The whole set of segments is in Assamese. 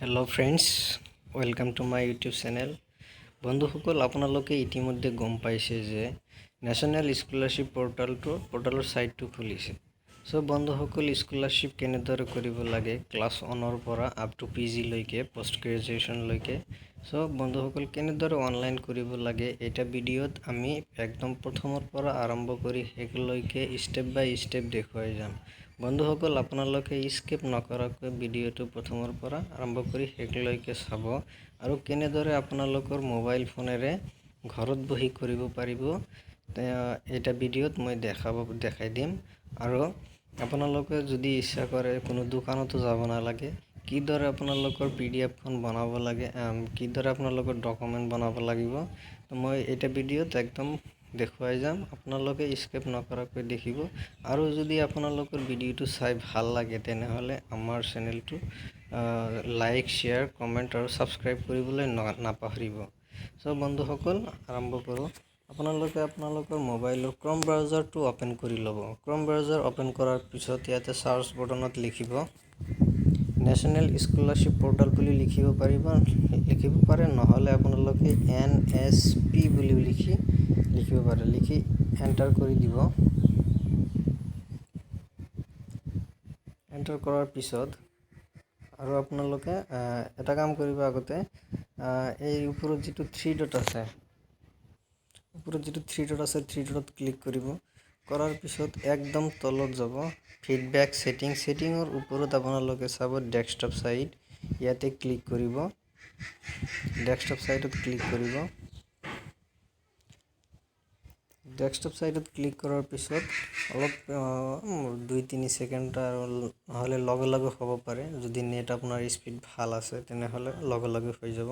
Hello' friends, welcome to my YouTube channel. বন্ধুসকল, আপোনালোকে ইতিমধ্যে গম পাইছে যে নেশ্যনেল স্কলাৰশ্বিপ পৰ্টেলৰ ছাইটটো খুলিছে। চ' বন্ধুসকল, স্কলাৰশ্বিপ কেনেদৰে কৰিব লাগে ক্লাছ 1ৰ পৰা আপ টু PG লৈকে, পষ্ট গ্ৰেজুৱেশ্যনলৈকে। চ' বন্ধুসকল, কেনেদৰে অনলাইন কৰিব লাগে এটা ভিডিঅ'ত আমি একদম প্ৰথমৰ পৰা আৰম্ভ কৰি শেষলৈকে ষ্টেপ বাই ষ্টেপ দেখুৱাই যাম। বন্ধুসকল, আপোনালোকে স্কিপ নকৰাকৈ ভিডিঅ'টো প্ৰথমৰ পৰা আৰম্ভ কৰি শেষলৈকে চাব আৰু কেনেদৰে আপোনালোকৰ মোবাইল ফোনেৰে ঘৰত বহি কৰিব পাৰিব এটা ভিডিঅ'ত মই দেখাই দিম। আৰু আপোনালোকে যদি ইচ্ছা কৰে কোনো দোকানতো যাব নালাগে, কিদৰে আপোনালোকৰ PDF-খন বনাব লাগে, কিদৰে আপোনালোকৰ ডকুমেণ্ট বনাব লাগিব, মই এটা ভিডিঅ'ত একদম দেখুৱাই যাম। আপোনালোকে স্কিপ নকৰাকৈ দেখিব আৰু যদি আপোনালোকৰ ভিডিঅ'টো চাই ভাল লাগে তেনেহ'লে আমাৰ চেনেলটো লাইক, শ্বেয়াৰ, কমেণ্ট আৰু ছাবস্ক্ৰাইব কৰিবলৈ নাপাহৰিব। চ' বন্ধুসকল, আৰম্ভ কৰোঁ। আপোনালোকে আপোনালোকৰ মোবাইলৰ ক্ৰম ব্ৰাউজাৰটো অ'পেন কৰি ল'ব। ক্ৰম ব্ৰাউজাৰ অ'পেন কৰাৰ পিছত ইয়াতে চাৰ্চ বটনত লিখিব নেশ্যনেল স্কলাৰশ্বিপ পৰ্টেল বুলি লিখিব পাৰে, নহ'লে আপোনালোকে NSP বুলি লিখিব পাৰে। লিখি এণ্টাৰ কৰি দিব। এণ্টাৰ কৰাৰ পিছত আৰু আপোনালোকে এটা কাম কৰিব, আগতে এই ওপৰত যিটো থ্ৰী ডট আছে, থ্ৰী ডটত ক্লিক কৰিব। কৰাৰ পিছত একদম তলত যাব ফিডবেক ছেটিঙৰ ওপৰত আপোনালোকে চাব ডেস্কটপ ছাইট, ইয়াতে ক্লিক কৰিব। ডেস্কটপ ছাইটত ক্লিক কৰিব। ডেস্কটপ ছাইটত ক্লিক কৰাৰ পিছত অলপ 2-3 ছেকেণ্ড আৰু নহ'লে লগে লগে হ'ব পাৰে। যদি নেট আপোনাৰ স্পীড ভাল আছে তেনেহ'লে লগে লগে হৈ যাব।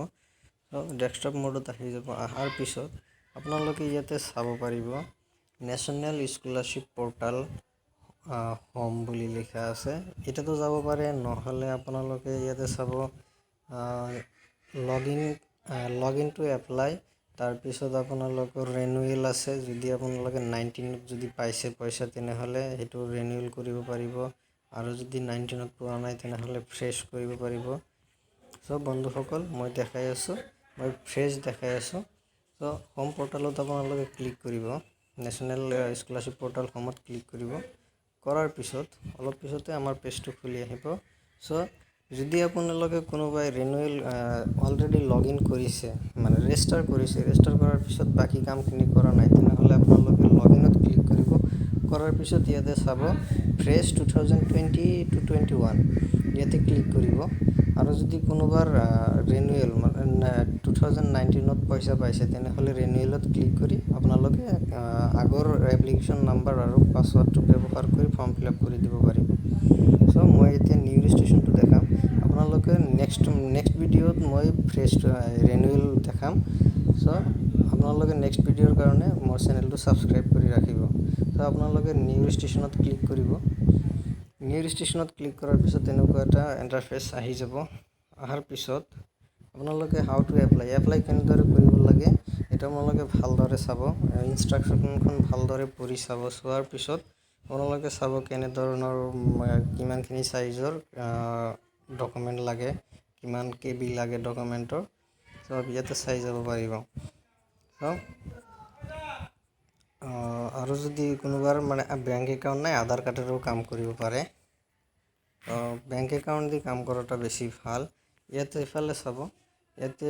ডেস্কটপ মোডত আহি যাব। অহাৰ পিছত আপোনালোকে ইয়াতে চাব পাৰিব নেশ্যনেল স্কলাৰশ্বিপ পৰ্টেল হোম বুলি লিখা আছে, এটাতো যাব পাৰে। নহ'লে আপোনালোকে ইয়াতে চাব লগ ইন টু এপ্লাই। তাৰপিছত আপোনালোকৰ ৰেনুৱেল আছে। যদি আপোনালোকে 19ত যদি পাইছে পইচা তেনেহ'লে সেইটো ৰেনুৱেল কৰিব পাৰিব, আৰু যদি 19ত পোৱা নাই তেনেহ'লে ফ্ৰেছ কৰিব পাৰিব। চ' বন্ধুসকল, মই ফ্ৰেছ দেখাই আছোঁ। চ' হোম পৰ্টেলত আপোনালোকে ক্লিক কৰিব। নেশ্যনেল স্কলাৰশ্বিপ পৰ্টেল হোমত ক্লিক কৰিব। কৰাৰ পিছত অলপ পিছতে আমাৰ পেজটো খুলি আহিব। চ' যদি আপোনালোকে কোনোবাই ৰেনুৱেল অলৰেডি লগ ইন কৰিছে, মানে ৰেজিষ্টাৰ কৰাৰ পিছত বাকী কামখিনি কৰা নাই, তেনেহ'লে আপোনালোকে লগ ইনত ক্লিক কৰিব। কৰাৰ পিছত ইয়াতে চাব ফ্ৰেছ 2020-21 ইয়াতে ক্লিক কৰিব। আৰু যদি কোনোবাৰ ৰেনুৱেল 2019ত পইচা পাইছে তেনেহ'লে ৰেনুৱেলত ক্লিক কৰি আপোনালোকে আগৰ এপ্লিকেশ্যন নাম্বাৰ আৰু পাছৱৰ্ডটো ব্যৱহাৰ কৰি ফৰ্ম ফিল আপ কৰি দিব পাৰিব। চ' মই এতিয়া নিউ ৰেজিষ্ট্ৰেশ্যনটো দেখাম। আপোনালোকে নেক্সট ভিডিঅ'ত মই ফ্ৰেছ ৰেনুৱেল দেখাম। চ' আপোনালোকে নেক্সট ভিডিঅ'ৰ কাৰণে মোৰ চেনেলটো ছাবস্ক্ৰাইব কৰি ৰাখিব। চ' আপোনালোকে নিউ ৰেজিষ্ট্ৰেশ্যনত ক্লিক কৰিব। নিউ ৰেজিষ্ট্ৰেশ্যনত ক্লিক কৰাৰ পিছত এনেকুৱা এটা ইণ্টাৰফেচ আহি যাব। অহাৰ পিছত আপোনালোকে হাউ টু এপ্লাই কেনেদৰে কৰিব লাগে এইটো আপোনালোকে ভালদৰে চাব। ইনষ্ট্ৰাকশ্যনখন ভালদৰে পঢ়ি চাব। চোৱাৰ পিছত আপোনালোকে চাব কেনেধৰণৰ কিমানখিনি চাইজৰ ডকুমেণ্ট লাগে, কিমান KB লাগে ডকুমেণ্টৰ, চব ইয়াতে চাই যাব পাৰিব। আৰু যদি কোনোবাৰ বেংক একাউণ্ট নাই, আধাৰ কাৰ্ডেৰেও কাম কৰিব পাৰে। বেংক একাউণ্ট দি কাম কৰাটো বেছি ভাল। ইয়াতে ইফালে চাব, ইয়াতে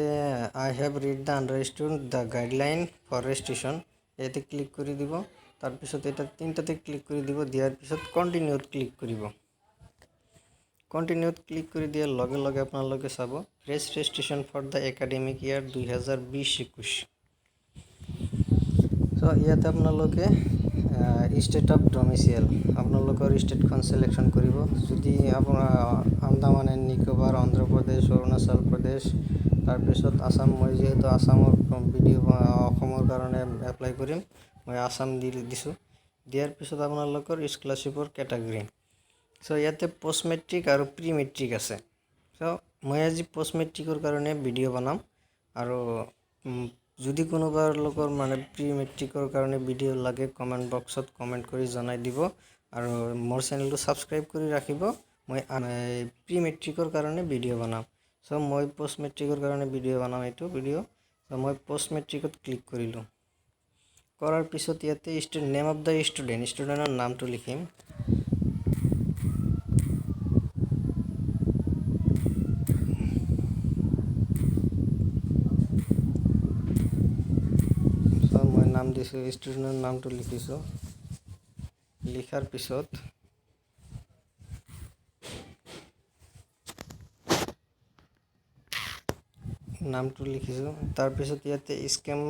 I have read the understood the guideline for registration, ইয়াতে ক্লিক কৰি দিব। তাৰপিছত এটা তিনিটাতে ক্লিক কৰি দিব। দিয়াৰ পিছত কণ্টিনিউত ক্লিক কৰিব। কণ্টিনিউত ক্লিক কৰি দিয়াৰ লগে লগে আপোনালোকে চাব fresh registration for the academic year 2020-21। So' ইয়াতে আপোনালোকে ষ্টেট অফ ডমিচিয়েল, আপোনালোকৰ ষ্টেটখন চিলেকশ্যন কৰিব। যদি আপোনাৰ আন্দামান এণ্ড নিকোবাৰ, অন্ধ্ৰপ্ৰদেশ, অৰুণাচল প্ৰদেশ, তাৰপিছত আসাম, মই যিহেতু অসমৰ কাৰণে এপ্লাই কৰিম, মই আসাম দিছোঁ। দিয়াৰ পিছত আপোনালোকৰ স্কলাৰশ্বিপৰ কেটেগৰী। চ' ইয়াতে পষ্ট মেট্ৰিক আৰু প্ৰি মেট্ৰিক আছে। চ' মই আজি পষ্ট মেট্ৰিকৰ কাৰণে ভিডিঅ' বনাম, আৰু যদি কোনোবাৰ লোকৰ প্ৰি মেট্ৰিকৰ কাৰণে ভিডিঅ' লাগে কমেণ্ট বক্সত কমেণ্ট কৰি জনাই দিব, আৰু মোৰ চেনেলটো ছাবস্ক্ৰাইব কৰি ৰাখিব। মই প্ৰি মেট্ৰিকৰ কাৰণে ভিডিঅ' বনাম। সো মই পোষ্ট মেট্ৰিকৰ কাৰণে ভিডিঅ' বনাম এইটো ভিডিঅ'। সো মই পোষ্ট মেট্ৰিকত ক্লিক কৰিলোঁ। কৰাৰ পিছত ইয়াতে নেম অফ দ্য ষ্টুডেণ্টৰ নামটো লিখিম। সো মই নাম দিছোঁ, ষ্টুডেণ্টৰ নামটো লিখিছোঁ। লিখাৰ পিছত নামটো লিখিছোঁ। তাৰপিছত ইয়াতে স্কেম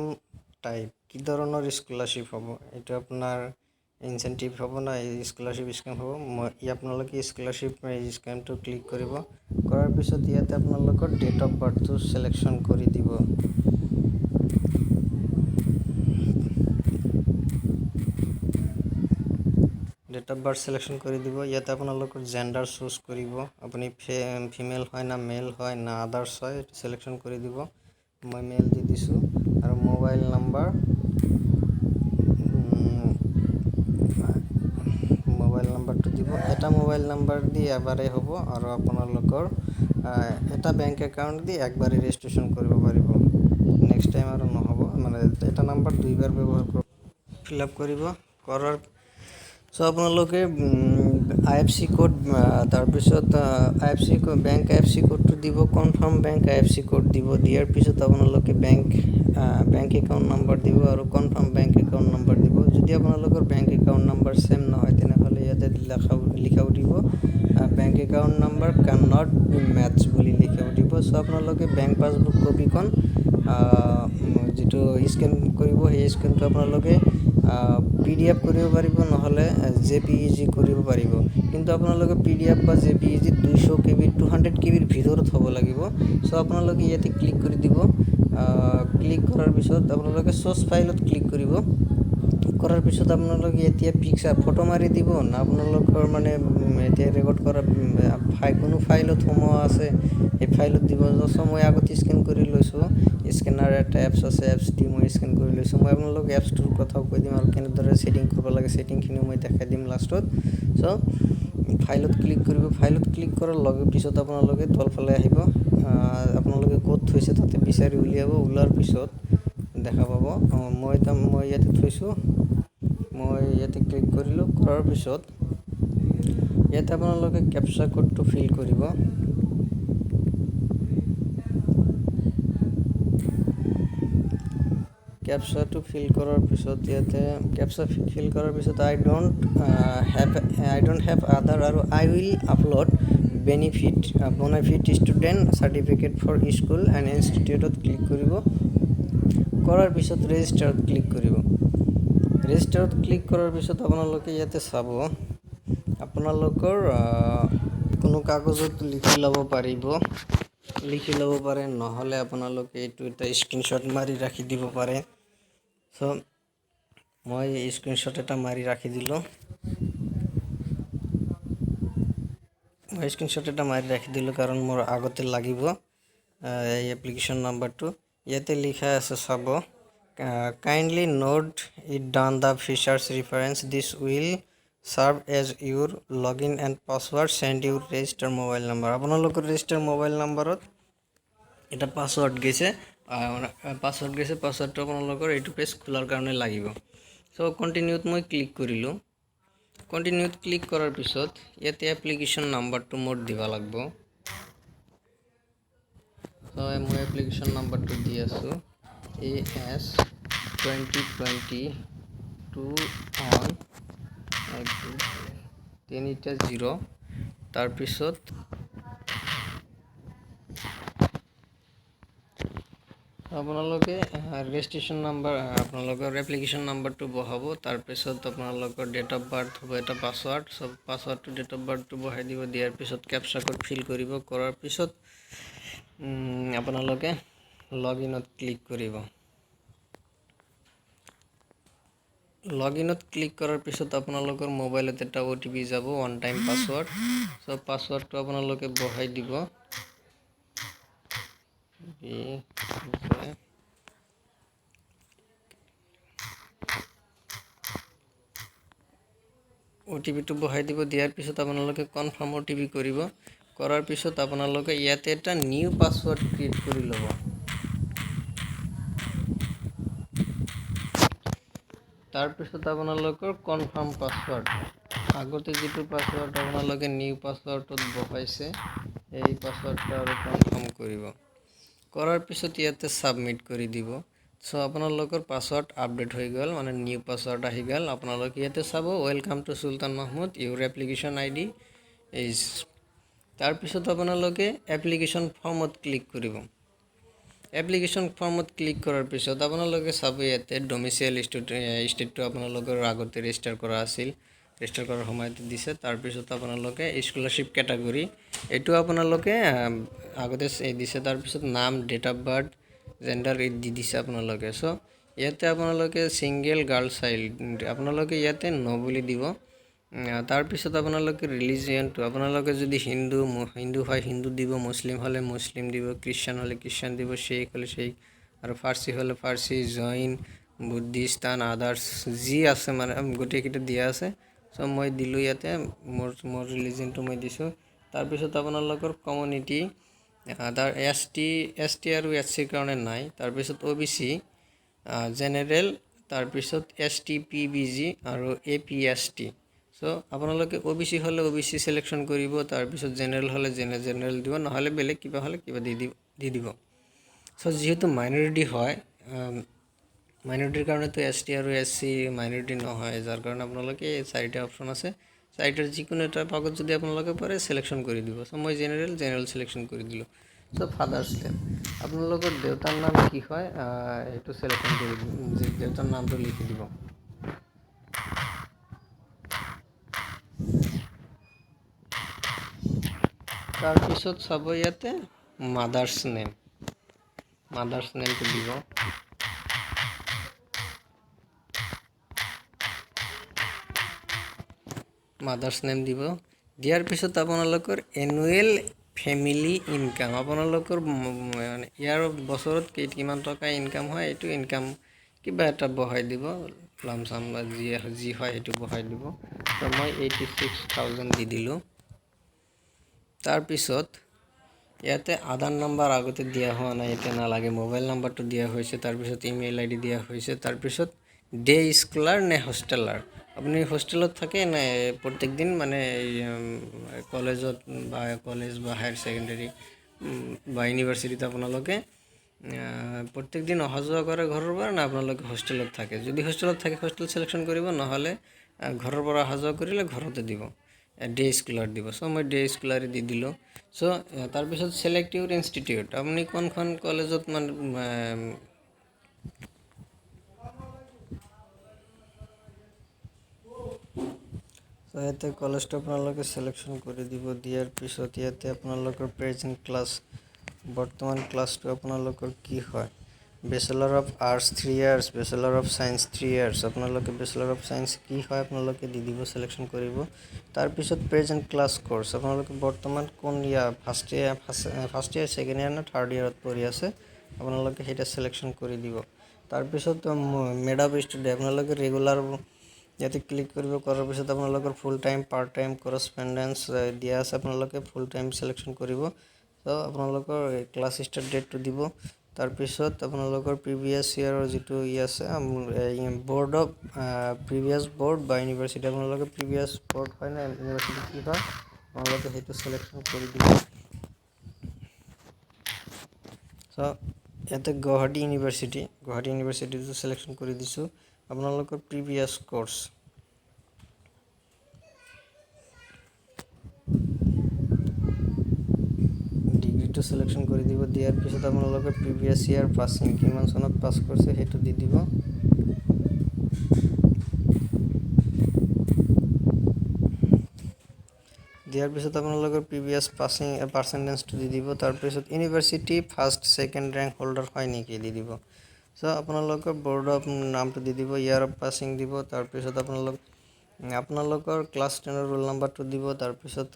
টাইপ কি ধৰণৰ স্কলাৰশ্বিপ হ'ব, এইটো আপোনাৰ ইনচেণ্টিভ হ'ব না স্কলাৰশ্বিপ স্কেম হ'ব। আপোনালোকে স্কলাৰশ্বিপ স্কেমটো ক্লিক কৰিব। কৰাৰ পিছত ইয়াতে আপোনালোকৰ ডেট অফ বাৰ্থটো চিলেকশ্যন কৰি দিব। ডেট অফ বাৰ্থ চিলেকশ্যন কৰি দিব। ইয়াতে আপোনালোকৰ জেণ্ডাৰ চুজ কৰিব, আপুনি ফিমেল হয় না মেল হয় না আদাৰ্ছ হয় এইটো চিলেকশ্যন কৰি দিব। মই মেল দি দিছোঁ। আৰু মোবাইল নাম্বাৰটো দিব। এটা মোবাইল নাম্বাৰ দি এবাৰেই হ'ব আৰু আপোনালোকৰ এটা বেংক একাউণ্ট দি একবাৰেই ৰেজিষ্ট্ৰেশ্যন কৰিব পাৰিব। নেক্সট টাইম আৰু নহ'ব, মানে এটা নাম্বাৰ দুইবাৰ ব্যৱহাৰ ফিল আপ কৰিব। কৰাৰ সো আপোনালোকে IFC কোড, তাৰপিছত বেংক IFC কোডটো দিব, কনফাৰ্ম বেংক IFC কোড দিব। দিয়াৰ পিছত আপোনালোকে বেংক একাউণ্ট নাম্বাৰ দিব আৰু কনফাৰ্ম বেংক একাউণ্ট নাম্বাৰ দিব। যদি আপোনালোকৰ বেংক একাউণ্ট নাম্বাৰ ছেম নহয় তেনেহ'লে ইয়াতে লিখাও দিব bank account number can not be match বুলি লিখাও দিব। সো আপোনালোকে বেংক পাছবুক কপিখন যিটো স্কেন কৰিব, সেই স্কেনটো আপোনালোকে PDF কৰিব পাৰিব, নহ'লে JPEG কৰিব পাৰিব। কিন্তু আপোনালোকে PDF বা JPEG 200 KB 200 KB ভিতৰত হ'ব লাগিব। সো আপোনালোকে ইয়াতে ক্লিক কৰি দিব। ক্লিক কৰাৰ পিছত আপোনালোকে চ'ৰ্চ ফাইলত ক্লিক কৰিব। কৰাৰ পিছত আপোনালোকে এতিয়া ফটো মাৰি দিব না আপোনালোকৰ মানে এতিয়া ৰেকৰ্ড কৰা কোনো ফাইলত সোমোৱা আছে এই ফাইলত দিব। সো মই আগতে স্কেন কৰি লৈছোঁ, স্কেনাৰ এটা এপছ আছে, এপছ দি মই স্কেন কৰি লৈছোঁ। মই আপোনালোকক এপছটোৰ কথাও কৈ দিম আৰু কেনেদৰে ছেটিং কৰিব লাগে, ছেটিংখিনিও মই দেখাই দিম লাষ্টত। সো ফাইলত ক্লিক কৰিব। ফাইলত ক্লিক কৰাৰ লগে পিছত আপোনালোকে তলফালে আহিব, আপোনালোকে ক'ত থৈছে তাতে বিচাৰি উলিয়াব। ওলোৱাৰ পিছত দেখা পাব মই ইয়াতে থৈছোঁ। মই ইয়াতে ক্লিক কৰিলোঁ। কৰাৰ পিছত ইয়াতে আপোনালোকে কেপচা কোডটো ফিল কৰিব। কেপচাটো ফিল কৰাৰ পিছত ইয়াতে আই ডোণ্ট হেভ আদাৰ আৰু I will upload benefit student certificate for school and ইনষ্টিটিউটত ক্লিক কৰিব। কৰাৰ পিছত ৰেজিষ্টাৰত ক্লিক কৰিব। ৰেজিষ্টাৰত ক্লিক কৰাৰ পিছত আপোনালোকে ইয়াতে চাব, আপোনালোকৰ কোনো কাগজত লিখি ল'ব পাৰে, নহ'লে আপোনালোকে এইটো এটা স্ক্ৰীনশ্বট মাৰি ৰাখি দিব পাৰে। সো মই স্ক্ৰীনশ্বট এটা মাৰি ৰাখি দিলোঁ। কাৰণ মোৰ আগতে লাগিব এই এপ্লিকেশ্যন নাম্বাৰটো। ইয়াতে লিখা আছে চাব, kindly note it down the features reference this will serve as your log in and password send your register mobile number. আপোনালোকৰ ৰেজিষ্টাৰ মোবাইল নাম্বাৰত এটা পাছৱাৰ্ড গৈছে, পাছৱাৰ্ডটো আপোনালোকৰ এইটো পেজ খোলাৰ কাৰণে লাগিব। সো কণ্টিনিউত মই ক্লিক কৰিলোঁ। কণ্টিনিউত ক্লিক কৰাৰ পিছত ইয়াতে এপ্লিকেশ্যন নাম্বাৰটো মোৰ দিব লাগিব। সো মই এপ্লিকেশ্যন নাম্বাৰটো দি আছোঁ, AS 2020-1 তাৰপিছত আপোনালোকে ৰেজিষ্ট্ৰেশ্যন নাম্বাৰ আপোনালোকৰ এপ্লিকেশ্যন নাম্বাৰটো বহাব। তাৰপিছত আপোনালোকৰ ডেট অফ বাৰ্থ হ'ব, এটা পাছৱাৰ্ড, পাছৱাৰ্ডটো ডেট অফ বাৰ্থটো বহাই দিব। দিয়াৰ পিছত কেপচা কোড ফিল কৰিব। কৰাৰ পিছত আপোনালোকে লগ ইনত ক্লিক কৰিব। লগ ইনত ক্লিক কৰাৰ পিছত আপোনালোকৰ মোবাইলত এটা OTP যাব, ওৱান টাইম পাছৱাৰ্ড। সো পাছৱাৰ্ডটো আপোনালোকে বহাই দিব। OTPটো বহাই দিব। দিয়াৰ পিছত আপোনালোকে কনফাৰ্ম OTP কৰিব। কৰাৰ পিছত আপোনালোকে ইয়াতে এটা নিউ পাছৱৰ্ড ক্ৰিয়েট কৰি ল'ব। তাৰপিছত আপোনালোকৰ কনফাৰ্ম পাছৱৰ্ড, আগতে যিটো পাছৱৰ্ড আপোনালোকে নিউ পাছৱৰ্ডত বহাইছে এই পাছৱৰ্ডটো আৰু কনফাৰ্ম কৰিব। কৰাৰ পিছত ইয়াতে ছাবমিট কৰি দিব। চ' আপোনালোকৰ পাছৱৰ্ড আপডেট হৈ গ'ল, মানে নিউ পাছৱৰ্ড আহি গ'ল। আপোনালোকে ইয়াতে চাব welcome to Sultan Mahmood, Euro application ID is. তাৰপিছত আপোনালোকে এপ্লিকেশ্যন ফৰ্মত ক্লিক কৰিব। এপ্লিকেশ্যন ফৰ্মত ক্লিক কৰাৰ পিছত আপোনালোকে চাব ইয়াতে ডমিচাইল ষ্টেটটো আপোনালোকৰ আগতে ৰেজিষ্টাৰ কৰা আছিল, ৰেজিষ্টাৰ কৰাৰ সময়তে দিছে। তাৰপিছত আপোনালোকে স্কলাৰশ্বিপ কেটাগৰী এইটো আপোনালোকে আগতে দিছে। তাৰপিছত নাম, ডেট অফ বাৰ্থ, জেণ্ডাৰ দি দিছে আপোনালোকে। চ' ইয়াতে আপোনালোকে ছিংগল গাৰ্ল চাইল্ড আপোনালোকে ইয়াতে ন বুলি দিব। তাৰপিছত আপোনালোকে ৰিলিজিয়নটো আপোনালোকে যদি হিন্দু হয় হিন্দু দিব, মুছলিম হ'লে মুছলিম দিব, খ্ৰীষ্টান হ'লে খ্ৰীষ্টান দিব, শিখ হ'লে শিখ, আৰু ফাৰ্চী হ'লে ফাৰ্চী, জৈন, বুদ্ধিস্তান, আদাৰ্ছ যি আছে মানে গোটেইকেইটা দিয়া আছে। চ' মই দিলোঁ ইয়াতে মোৰ ৰিলিজিয়নটো মই দিছোঁ। তাৰপিছত আপোনালোকৰ কমিউনিটি তাৰ এছ টি আৰু এছ চিৰ কাৰণে নাই। তাৰপিছত OBC, জেনেৰেল, তাৰপিছত ST PBG আৰু APST। চ' আপোনালোকে OBC হ'লে OBC চিলেকশ্যন কৰিব। তাৰপিছত জেনেৰেল হ'লে জেনেৰেল দিব, নহ'লে বেলেগ কিবা হ'লে কিবা দি দিব। চ' যিহেতু মাইনৰিটি হয়, মাইনৰিটিৰ কাৰণেতো ST আৰু SC মাইনৰিটি নহয়, যাৰ কাৰণে আপোনালোকে এই 4টা অপশ্যন আছে, 4টাৰ যিকোনো এটা ভাগত যদি আপোনালোকে পাৰে চিলেকশ্যন কৰি দিব। চ' মই জেনেৰেল চিলেকশ্যন কৰি দিলোঁ। চ' ফাদাৰ্ছ নেম আপোনালোকৰ দেউতাৰ নাম কি হয় সেইটো চিলেকশ্যন কৰি দিব, দেউতাৰ নামটো লিখি দিব। তাৰপিছত চাব ইয়াতে মাদাৰ্ছ নেমটো দিব। মাদাৰ্ছ নেম দিব। দিয়াৰ পিছত আপোনালোকৰ এনুৱেল ফেমিলি ইনকাম আপোনালোকৰ মানে ইয়াৰ বছৰত কিমান টকা ইনকাম হয় এইটো ইনকাম কিবা এটা বহাই দিব, লামচাম বা যি হয় সেইটো বহাই দিব। তো মই 86,000 দি দিলোঁ। তাৰপিছত ইয়াতে আধাৰ নাম্বাৰ আগতে দিয়া হোৱা নাই, এতিয়া নালাগে, মোবাইল নাম্বাৰটো দিয়া হৈছে। তাৰপিছত ইমেইল ID দিয়া হৈছে। তাৰপিছত ডে স্কলাৰ নে হোষ্টেলাৰ, আপুনি হোষ্টেলত থাকে নে প্ৰত্যেক দিন মানে কলেজ বা হায়াৰ ছেকেণ্ডেৰী বা ইউনিভাৰ্চিটিত আপোনালোকে প্ৰত্যেক দিন অহা যোৱা কৰে ঘৰৰ পৰা, না আপোনালোকে হোষ্টেলত থাকে। যদি হোষ্টেলত থাকে হোষ্টেল চিলেকশ্যন কৰিব, নহ'লে ঘৰৰ পৰা অহা যোৱা কৰিলে ঘৰতে দিব, ডে স্কলাৰ দিব। চ' মই ডে স্কলাৰ দি দিলোঁ। চ' তাৰপিছত ছিলেক্ট ইউৰ ইনষ্টিটিউট, আপুনি কোনখন কলেজত মানে ইয়াতে কলেজটো আপোনালোকে চিলেকশ্যন কৰি দিব। দিয়াৰ পিছত ইয়াতে আপোনালোকৰ প্ৰেজেণ্ট ক্লাছ, বৰ্তমান ক্লাছটো আপোনালোকৰ কি হয়, bachelor of arts 3 years, bachelor of science 3 years। আপোনালোকে বেচেলৰ অফ ছায়েন্স কি হয় আপোনালোকে দি দিব, চিলেকশ্যন কৰিব। তাৰপিছত প্ৰেজেণ্ট ক্লাছ ক'ৰ্ছ আপোনালোকে বৰ্তমান কোন year first year, second year নে থাৰ্ড ইয়াৰত পঢ়ি আছে, আপোনালোকে সেইটা চিলেকশ্যন কৰি দিব। তাৰপিছত মেড অফ ষ্টুডেণ্ট আপোনালোকে ৰেগুলাৰ ইয়াতে ক্লিক কৰিব। কৰাৰ পিছত আপোনালোকৰ ফুল টাইম, পাৰ্ট টাইম, কৰস্পেণ্ডেঞ্চ দিয়া আছে, আপোনালোকে ফুল টাইম চিলেকশ্যন কৰিব। তো আপোনালোকৰ ক্লাছ ষ্টাৰ্ট ডেটটো দিব। তাৰপিছত আপোনালোকৰ প্ৰিভিয়াছ ইয়াৰৰ যিটো আছে বৰ্ড অফ প্ৰিভিয়াছ বৰ্ড বা ইউনিভাৰ্চিটি, আপোনালোকে প্ৰিভিয়াছ বৰ্ড হয় নে ইউনিভাৰ্চিটি কি হয় আপোনালোকে সেইটো চিলেকশ্যন কৰি দিব। চ' ইয়াতে গুৱাহাটী ইউনিভাৰ্চিটিটো চিলেকশ্যন কৰি দিছোঁ। আপোনালোকৰ প্ৰিভিয়াছ কোৰ্ছ ডিগ্ৰীটো চিলেকশ্যন কৰি দিব। দিয়াৰ পিছত আপোনালোকে প্ৰিভিয়াছ ইয়াৰ পাছিং কিমান চনত পাছ কৰিছে সেইটো দি দিব। দিয়াৰ পিছত আপোনালোকৰ প্ৰিভিয়াছ পাৰ্চেণ্টেজটো দি দিব। তাৰপিছত university first second rank holder হয় নেকি দি দিব। চ' আপোনালোকৰ বৰ্ড অফ নামটো দি দিব, ইয়াৰ অফ পাছিং দিব। তাৰপিছত আপোনালোকৰ ক্লাছ 10ৰ ৰোল নাম্বাৰটো দিব। তাৰপিছত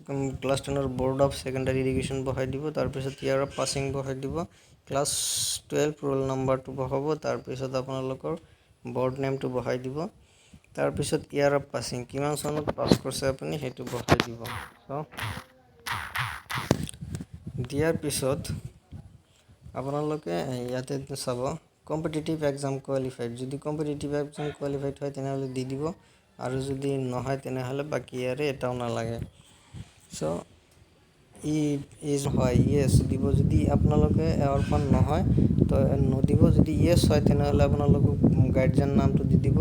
ক্লাছ 10ৰ বৰ্ড অফ ছেকেণ্ডাৰী এডুকেশ্যন বহাই দিব। তাৰপিছত ইয়াৰ অফ পাছিং বহাই দিব। ক্লাছ 12 ৰোল নাম্বাৰটো বহাব। তাৰপিছত আপোনালোকৰ বৰ্ড নেমটো বহাই দিব। তাৰপিছত ইয়াৰ অফ পাছিং কিমান চনত পাছ কৰিছে আপুনি সেইটো বহাই দিব। চ' দিয়াৰ পিছত আপোনালোকে ইয়াতে চাব কম্পিটিটিভ এক্সাম কোৱালিফাইড, যদি কম্পিটিটিভ এক্সাম কোৱালিফাইড হয় তেনেহ'লে দি দিব, আৰু যদি নহয় তেনেহ'লে বাকী আৰু এটাও নালাগে। চ' হয় ইয়েছ দিব, যদি আপোনালোকে অৰফান নহয় তো নদিব, যদি ইয়েছ হয় তেনেহ'লে আপোনালোকক গাৰ্জিয়ান নামটো দি দিব,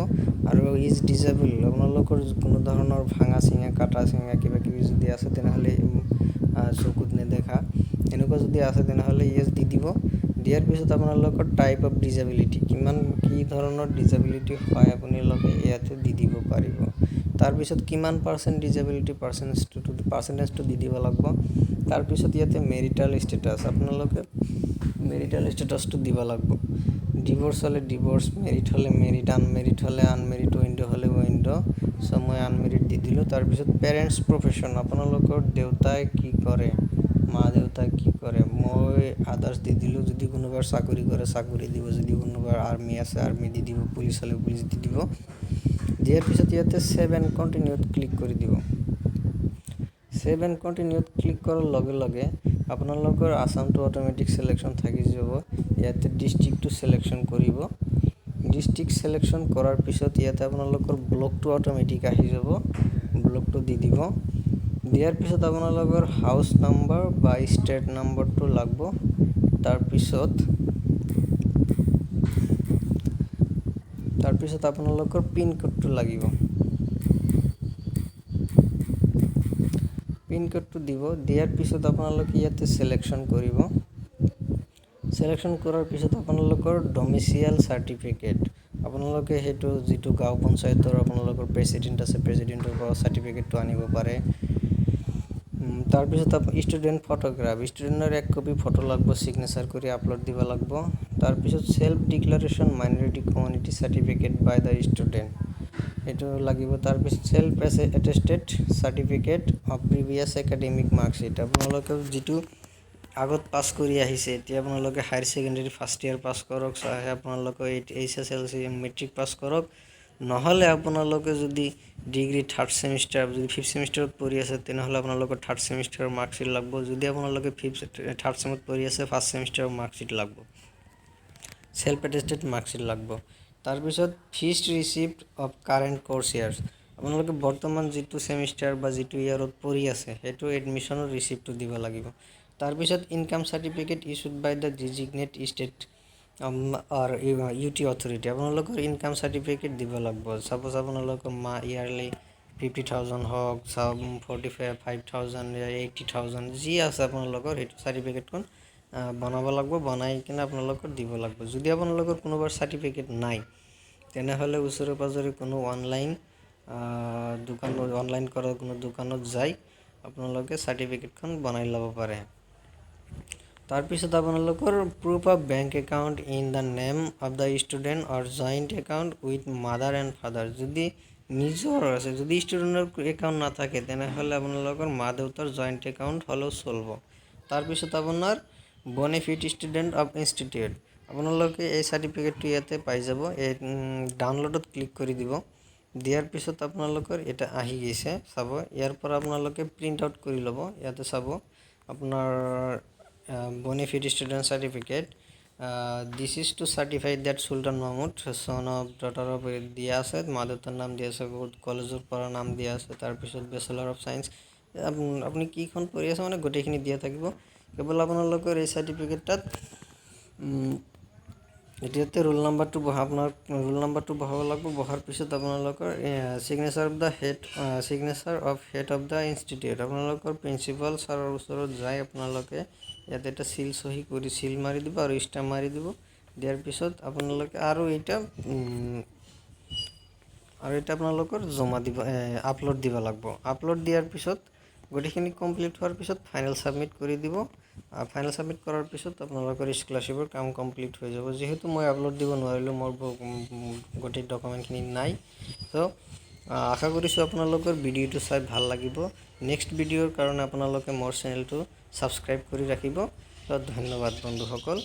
আৰু ইজ ডিজেবল আপোনালোকৰ কোনো ধৰণৰ ভাঙা চিঙা কাটা চিঙা কিবা কিবি যদি আছে তেনেহ'লে চকুত নেদেখা এনেকুৱা যদি আছে তেনেহ'লে ইয়েছ দি দিব। দিয়াৰ পিছত আপোনালোকৰ টাইপ অফ ডিজেবিলিটি, কি ধৰণৰ ডিজেবিলিটি হয় আপোনালোকে ইয়াতে দি দিব পাৰিব। তাৰপিছত কিমান পাৰ্চেণ্ট ডিজেবিলিটি পাৰ্চেণ্টেজটো দি দিব লাগিব। তাৰপিছত ইয়াতে মেৰিটেল ষ্টেটাছ, আপোনালোকে মেৰিটেল ষ্টেটাছটো দিব লাগিব। ডিভ'ৰ্চ হ'লে ডিভ'ৰ্চ, মেৰিড হ'লে মেৰিড, আনমেৰিড হ'লে আনমেৰিড, উইণ্ড' হ'লে উইণ্ড'। চ' মই আনমেৰিড দি দিলোঁ। তাৰপিছত পেৰেণ্টছ প্ৰফেশ্যন, আপোনালোকৰ দেউতাই কি কৰে, মা দেউতাই কি কৰে, মই আদাৰ্ছ দি দিলোঁ। যদি কোনোবাই চাকৰি কৰে চাকৰি দিব, যদি কোনোবাৰ আৰ্মি আছে আৰ্মি দি দিব, পুলিচ হ'লে পুলিচ দি দিব। দিয়াৰ পিছত ইয়াতে ছেভ এণ্ড কণ্টিনিউত ক্লিক কৰি দিব। ছেভ এণ্ড কণ্টিনিউত ক্লিক কৰাৰ লগে লগে আপোনালোকৰ আছামটো অট'মেটিক চিলেকশ্যন থাকি যাব। ইয়াতে ডিষ্ট্ৰিক্টটো চিলেকশ্যন কৰিব। ডিষ্ট্ৰিক্ট চিলেকশ্যন কৰাৰ পিছত ইয়াতে আপোনালোকৰ ব্লকটো অট'মেটিক আহি যাব, ব্লকটো দি দিব। দিয়াৰ পিছত আপোনালোকৰ হাউচ নাম্বাৰ বা ষ্টেট নাম্বাৰটো লাগিব। তাৰপিছত আপোনালোকৰ পিন কোডটো লাগিব। পিন কোডটো দিব। দিয়াৰ পিছত আপোনালোকে ইয়াতে চিলেকশ্যন কৰিব। চিলেকশ্যন কৰাৰ পিছত আপোনালোকৰ ডমিচিয়েল চাৰ্টিফিকেট, আপোনালোকে সেইটো যিটো গাঁও পঞ্চায়তৰ আপোনালোকৰ প্ৰেচিডেণ্ট আছে প্ৰেচিডেণ্টৰ পৰা চাৰ্টিফিকেটটো আনিব পাৰে। তাৰপিছত ষ্টুডেণ্ট ফটোগ্ৰাফ, ষ্টুডেণ্টৰ এক কপি ফটো লাগিব, ছিগনেচাৰ কৰি আপলোড দিব লাগিব। তাৰপিছত self declaration minority community certificate by the student, সেইটো লাগিব। তাৰপিছত self attested certificate of previous academic marksheet, আপোনালোকে যিটো আগত পাছ কৰি আহিছে, এতিয়া আপোনালোকে higher secondary first year pass কৰক, চাহে আপোনালোকে HSLC মেট্ৰিক পাছ কৰক, নহ'লে আপোনালোকে যদি ডিগ্ৰী থাৰ্ড ছেমিষ্টাৰ যদি ফিফ্থ ছেমিষ্টাৰত পঢ়ি আছে তেনেহ'লে আপোনালোকৰ থাৰ্ড ছেমিষ্টাৰৰ মাৰ্কশ্বিট লাগিব। যদি আপোনালোকে থাৰ্ড ছেমত পঢ়ি আছে ফাৰ্ষ্ট ছেমিষ্টাৰৰ মাৰ্কশ্বিট লাগিব, ছেল্ফ এটেষ্টেড মাৰ্কশ্বিট লাগিব। তাৰপিছত fees receipt of current course years, আপোনালোকে বৰ্তমান যিটো ছেমিষ্টাৰ বা যিটো ইয়াৰত পঢ়ি আছে সেইটো এডমিশ্যনৰ ৰিচিপ্টটো দিব লাগিব। তাৰপিছত income certificate issued by the designate state UT authority, আপোনালোকৰ ইনকাম চাৰ্টিফিকেট দিব লাগিব। ছাপ'জ আপোনালোকৰ ইয়াৰলি 50,000 হওক, 45,000, 80,000 যি আছে আপোনালোকৰ সেইটো চাৰ্টিফিকেটখন বনাব লাগিব, বনাই কিনে আপোনালোকৰ দিব লাগিব। যদি আপোনালোকৰ কোনোবাৰ চাৰ্টিফিকেট নাই তেনেহ'লে ওচৰে পাঁজৰে কোনো অনলাইন কৰা কোনো দোকানত যাই আপোনালোকে চাৰ্টিফিকেটখন বনাই ল'ব পাৰে। তাৰপিছত আপোনালোকৰ proof of bank account in the name of the student or joint account with mother and father, যদি নিজৰ আছে, যদি ষ্টুডেণ্টৰ একাউণ্ট নাথাকে তেনেহ'লে আপোনালোকৰ মা দেউতাৰ জইণ্ট একাউণ্ট হ'লেও চলিব। তাৰপিছত আপোনাৰ বনেফিট ষ্টুডেণ্ট অফ ইনষ্টিটিউট, আপোনালোকে এই চাৰ্টিফিকেটটো ইয়াতে পাই যাব। এই ডাউনলোডত ক্লিক কৰি দিব। দিয়াৰ পিছত আপোনালোকৰ এটা আহি গৈছে, চাব ইয়াৰ পৰা আপোনালোকে প্ৰিণ্ট আউট কৰি ল'ব। ইয়াতে চাব আপোনাৰ benefit student certificate, this is to certify that Sultan Mahmud son of daughter of দিয়া আছে, মা দেউতাৰ নাম দিয়া আছে, কলেজৰ পৰা নাম দিয়া আছে, তাৰপিছত বেচেলৰ অফ চায়েন্স, আপুনি কিখন পঢ়ি আছে মানে গোটেইখিনি দিয়া থাকিব। কেৱল আপোনালোকৰ এই চাৰ্টিফিকেটত এতিয়াতে ৰোল নাম্বাৰটো বহাব লাগিব। বহাৰ পিছত আপোনালোকৰ signature of head of the institute, আপোনালোকৰ প্ৰিন্সিপাল ছাৰৰ ওচৰত যাই আপোনালোকে ইয়াতে এটা চহী কৰি চিল মাৰি দিব আৰু ষ্টাম্প মাৰি দিব। দিয়াৰ পিছত আপোনালোকে আৰু এটা আপোনালোকৰ আপলোড দিব লাগিব। আপলোড দিয়াৰ পিছত গোটেইখিনি কমপ্লিট হোৱাৰ পিছত ফাইনেল ছাবমিট কৰি দিব। ফাইনেল ছাবমিট কৰাৰ পিছত আপোনালোকৰ স্কলাৰশ্বিপৰ কাম কমপ্লিট হৈ যাব। যিহেতু মই আপলোড দিব নোৱাৰিলোঁ, মোৰ গোটেই ডকুমেণ্টখিনি নাই, চ' আশা কৰিছোঁ আপোনালোকৰ ভিডিঅ'টো চাই ভাল লাগিব। নেক্সট ভিডিঅ'ৰ কাৰণে আপোনালোকে মোৰ চেনেলটো ছাবস্ক্ৰাইব কৰি ৰাখিব। ত' ধন্যবাদ বন্ধুসকল।